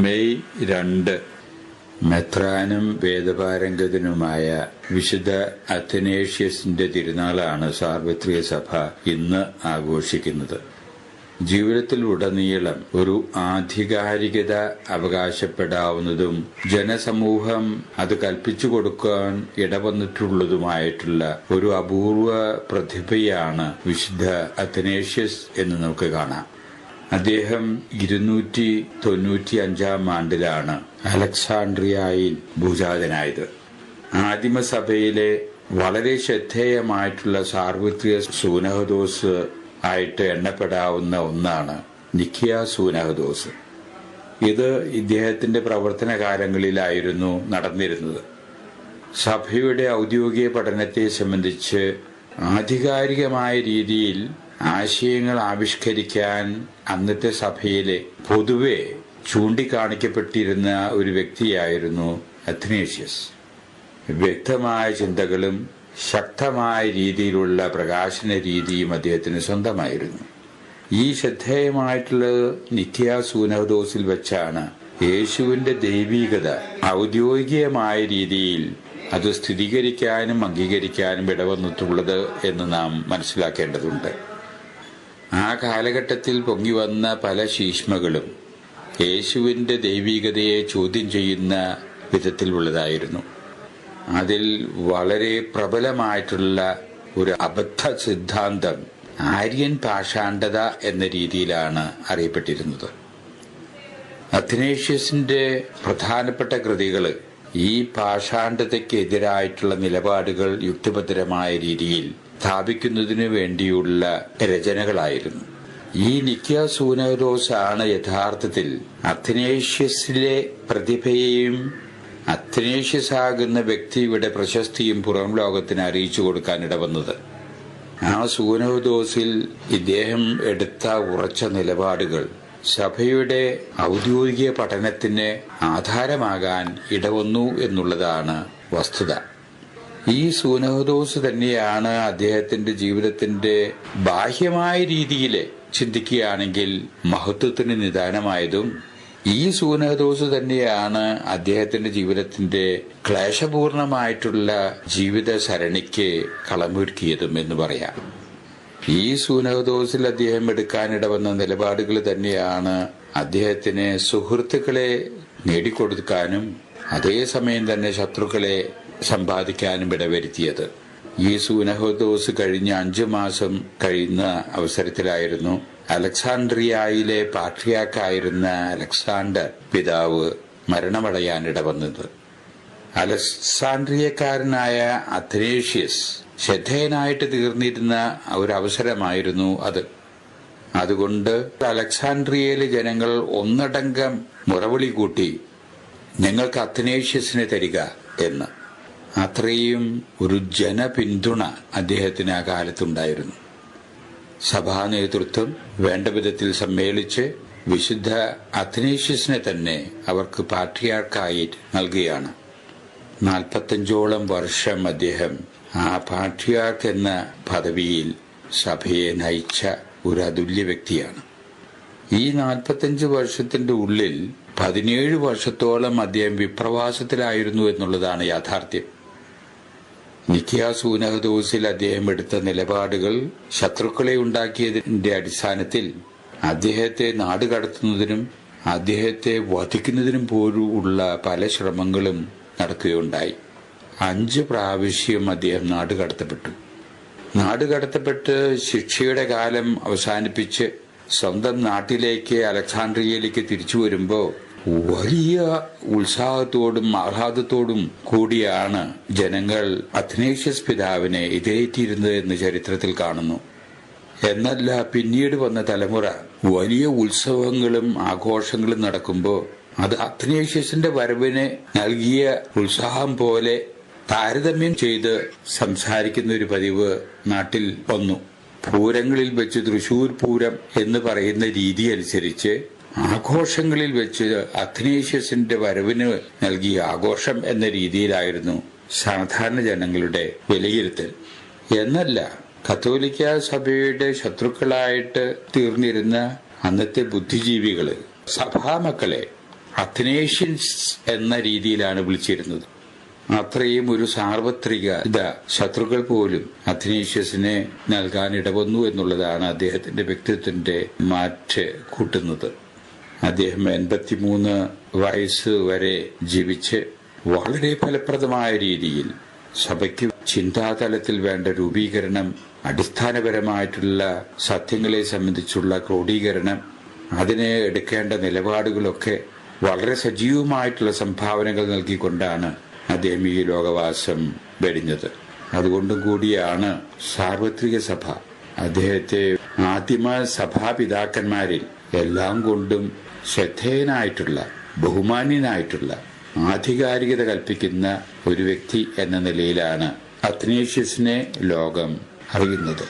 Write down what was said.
May 2 മെത്രാനും വേദപാരംഗതനുമായ വിശുദ്ധ അത്തനേഷ്യസിന്റെ തിരുനാളാണ് സാർവത്രിക സഭ ഇന്ന് ആഘോഷിക്കുന്നത്. ജീവിതത്തിലുടനീളം ഒരു ആധികാരികത അവകാശപ്പെടാവുന്നതും ജനസമൂഹം അത് കൽപ്പിച്ചു കൊടുക്കാൻ ഇടവന്നിട്ടുള്ളതുമായിട്ടുള്ള ഒരു അപൂർവ പ്രതിഭയാണ് വിശുദ്ധ അത്തനേഷ്യസ് എന്ന് നമുക്ക് കാണാം. അദ്ദേഹം 295 ആണ്ടിലാണ് അലക്സാണ്ട്രിയയിൽ ഭൂജാതനായത്. ആദിമസഭയിലെ വളരെ ശ്രദ്ധേയമായിട്ടുള്ള സാർവത്രിക സൂനഹദോസ് ആയിട്ട് എണ്ണപ്പെടാവുന്ന ഒന്നാണ് നിഖിയ സൂനഹദോസ്. ഇത് ഇദ്ദേഹത്തിന്റെ പ്രവർത്തന കാലങ്ങളിലായിരുന്നു നടന്നിരുന്നത്. സഭയുടെ ഔദ്യോഗിക പഠനത്തെ സംബന്ധിച്ച് ആധികാരികമായ രീതിയിൽ ആശയങ്ങൾ ആവിഷ്കരിക്കാൻ അന്നത്തെ സഭയിലെ പൊതുവെ ചൂണ്ടിക്കാണിക്കപ്പെട്ടിരുന്ന ഒരു വ്യക്തിയായിരുന്നു അത്തനേഷ്യസ്. വ്യക്തമായ ചിന്തകളും ശക്തമായ രീതിയിലുള്ള പ്രകാശന രീതിയും അദ്ദേഹത്തിന് സ്വന്തമായിരുന്നു. ഈ ശ്രദ്ധേയമായിട്ടുള്ള നിഖിയ സൂനഹദോസിൽ വെച്ചാണ് യേശുവിന്റെ ദൈവീകത ഔദ്യോഗികമായ രീതിയിൽ അത് സ്ഥിരീകരിക്കാനും അംഗീകരിക്കാനും ഇടവന്നിട്ടുള്ളത് എന്ന് നാം മനസ്സിലാക്കേണ്ടതുണ്ട്. ആ കാലഘട്ടത്തിൽ പൊങ്ങിവന്ന പല ശീഷ്മകളും യേശുവിന്റെ ദൈവീകതയെ ചോദ്യം ചെയ്യുന്ന വിധത്തിലുള്ളതായിരുന്നു. അതിൽ വളരെ പ്രബലമായിട്ടുള്ള ഒരു അബദ്ധ സിദ്ധാന്തം ആര്യൻ പാഷാണ്ഡത എന്ന രീതിയിലാണ് അറിയപ്പെട്ടിരുന്നത്. അത്തനേഷ്യസിന്റെ പ്രധാനപ്പെട്ട കൃതികൾ ഈ പാഷാണ്ഡതയ്ക്കെതിരായിട്ടുള്ള നിലപാടുകൾ യുക്തിഭദ്രമായ രീതിയിൽ സ്ഥാപിക്കുന്നതിനു വേണ്ടിയുള്ള രചനകളായിരുന്നു. ഈ നിഖിയ സൂനഹദോസ് ആണ് യഥാർത്ഥത്തിൽ അത്തനേഷ്യസിലെ പ്രതിഭയെയും അത്തനേഷ്യസ് ആകുന്ന വ്യക്തിയുടെ പ്രശസ്തിയും പുറം ലോകത്തിന് അറിയിച്ചു കൊടുക്കാനിടവന്നത്. ആ സൂനഹദോസിൽ ഇദ്ദേഹം എടുത്ത ഉറച്ച നിലപാടുകൾ സഭയുടെ ഔദ്യോഗിക പഠനത്തിന് ആധാരമാകാൻ ഇടവന്നു എന്നുള്ളതാണ് വസ്തുത. ഈ സൂനഹദോസ് തന്നെയാണ് അദ്ദേഹത്തിന്റെ ജീവിതത്തിന്റെ ബാഹ്യമായ രീതിയിൽ ചിന്തിക്കുകയാണെങ്കിൽ മഹത്വത്തിന് നിദാനമായതും ഈ സൂനഹദോസ് തന്നെയാണ് അദ്ദേഹത്തിന്റെ ജീവിതത്തിന്റെ ക്ലേശപൂർണമായിട്ടുള്ള ജീവിത സരണിക്ക് കളമൊരുക്കിയതും എന്ന് പറയാം. ഈ സൂനഹദോസിൽ അദ്ദേഹം എടുക്കാനിടവന്ന നിലപാടുകൾ തന്നെയാണ് അദ്ദേഹത്തിന് സുഹൃത്തുക്കളെ നേടിക്കൊടുക്കാനും അതേസമയം തന്നെ ശത്രുക്കളെ സമ്പാദിക്കാനും ഇടവരുത്തിയത്. ഈ സൂനഹദോസ് കഴിഞ്ഞ 5 മാസം കഴിയുന്ന അവസരത്തിലായിരുന്നു അലക്സാണ്ട്രിയയിലെ പാട്രിയാർക്കായിരുന്ന അലക്സാണ്ടർ പിതാവ് മരണമടയാനിടവന്നത്. അലക്സാണ്ട്രിയക്കാരനായ അത്തനേഷ്യസ് ശ്രദ്ധേയനായിട്ട് തീർന്നിരുന്ന ഒരവസരമായിരുന്നു അത്. അതുകൊണ്ട് അലക്സാണ്ട്രിയയിലെ ജനങ്ങൾ ഒന്നടങ്കം മുറവിളി കൂട്ടി, ഞങ്ങൾക്ക് അത്തനേഷ്യസിനെ തരിക എന്ന്. അത്രയും ഒരു ജനപിന്തുണ അദ്ദേഹത്തിന് ആ കാലത്തുണ്ടായിരുന്നു. സഭാ നേതൃത്വം വേണ്ട വിധത്തിൽ സമ്മേളിച്ച് വിശുദ്ധ അത്തനേഷ്യസിനെ തന്നെ അവർക്ക് പാട്രിയാർക്കായി നൽകുകയാണ്. 45ഓളം വർഷം അദ്ദേഹം ആ പാട്രിയാർക്ക് എന്ന പദവിയിൽ സഭയെ നയിച്ച ഒരു അതുല്യ വ്യക്തിയാണ്. ഈ 45 വർഷത്തിന്റെ ഉള്ളിൽ 17 വർഷത്തോളം അദ്ദേഹം വിപ്രവാസത്തിലായിരുന്നു എന്നുള്ളതാണ് യാഥാർത്ഥ്യം. നിഖിയ സൂനഹദോസിൽ അദ്ദേഹം എടുത്ത നിലപാടുകൾ ശത്രുക്കളെ ഉണ്ടാക്കിയതിന്റെ അടിസ്ഥാനത്തിൽ അദ്ദേഹത്തെ നാടുകടത്തുന്നതിനും അദ്ദേഹത്തെ വധിക്കുന്നതിനും പോലും ഉള്ള പല ശ്രമങ്ങളും നടക്കുകയുണ്ടായി. 5 പ്രാവശ്യം അദ്ദേഹം നാടുകടത്തപ്പെട്ട് ശിക്ഷയുടെ കാലം അവസാനിപ്പിച്ച് സ്വന്തം നാട്ടിലേക്ക് അലക്സാണ്ട്രിയയിലേക്ക് തിരിച്ചു വരുമ്പോൾ വലിയ ഉത്സാഹത്തോടും ആഹ്ലാദത്തോടും കൂടിയാണ് ജനങ്ങൾ അത്തനേഷ്യസ് പിതാവിനെ എതിരേറ്റിരുന്നത് എന്ന് ചരിത്രത്തിൽ കാണുന്നു. എന്നല്ല, പിന്നീട് വന്ന തലമുറ വലിയ ഉത്സവങ്ങളും ആഘോഷങ്ങളും നടക്കുമ്പോൾ അത് അത്തനേഷ്യസിന്റെ വരവിന് നൽകിയ ഉത്സാഹം പോലെ താരതമ്യം ചെയ്ത് സംസാരിക്കുന്ന ഒരു പതിവ് നാട്ടിൽ വന്നു. പൂരങ്ങളിൽ വെച്ച് തൃശൂർ പൂരം എന്ന് പറയുന്ന രീതി അനുസരിച്ച് ആഘോഷങ്ങളിൽ വെച്ച് അത്തനേഷ്യസിന്റെ വരവിന് നൽകിയ ആഘോഷം എന്ന രീതിയിലായിരുന്നു സാധാരണ ജനങ്ങളുടെ വിലയിരുത്തൽ. എന്നല്ല, കത്തോലിക്ക സഭയുടെ ശത്രുക്കളായിട്ട് തീർന്നിരുന്ന അന്നത്തെ ബുദ്ധിജീവികള് സഭാമക്കളെ അത്തനേഷ്യൻസ് എന്ന രീതിയിലാണ് വിളിച്ചിരുന്നത്. അത്രയും ഒരു സാർവത്രികത ശത്രുക്കൾ പോലും അത്തനേഷ്യസിനെ നൽകാൻ ഇടവന്നു എന്നുള്ളതാണ് അദ്ദേഹത്തിന്റെ വ്യക്തിത്വത്തിന്റെ മാറ്റ് കൂട്ടുന്നത്. അദ്ദേഹം 83 വയസ്സ് വരെ ജീവിച്ച് വളരെ ഫലപ്രദമായ രീതിയിൽ സഭയ്ക്ക് ചിന്താതലത്തിൽ വേണ്ട രൂപീകരണം, അടിസ്ഥാനപരമായിട്ടുള്ള സത്യങ്ങളെ സംബന്ധിച്ചുള്ള ക്രോഡീകരണം, അതിനെ എടുക്കേണ്ട നിലപാടുകളൊക്കെ വളരെ സജീവമായിട്ടുള്ള സംഭാവനകൾ നൽകിക്കൊണ്ടാണ് അദ്ദേഹം ഈ ലോകവാസം വെടിഞ്ഞത്. അതുകൊണ്ടും കൂടിയാണ് സാർവത്രിക സഭ അദ്ദേഹത്തെ ആദിമ സഭാപിതാക്കന്മാരിൽ എല്ലാം കൊണ്ടും ശ്രദ്ധേയനായിട്ടുള്ള, ബഹുമാന്യനായിട്ടുള്ള, ആധികാരികത കൽപ്പിക്കുന്ന ഒരു വ്യക്തി എന്ന നിലയിലാണ് അത്തനേഷ്യസിനെ ലോകം അറിയുന്നത്.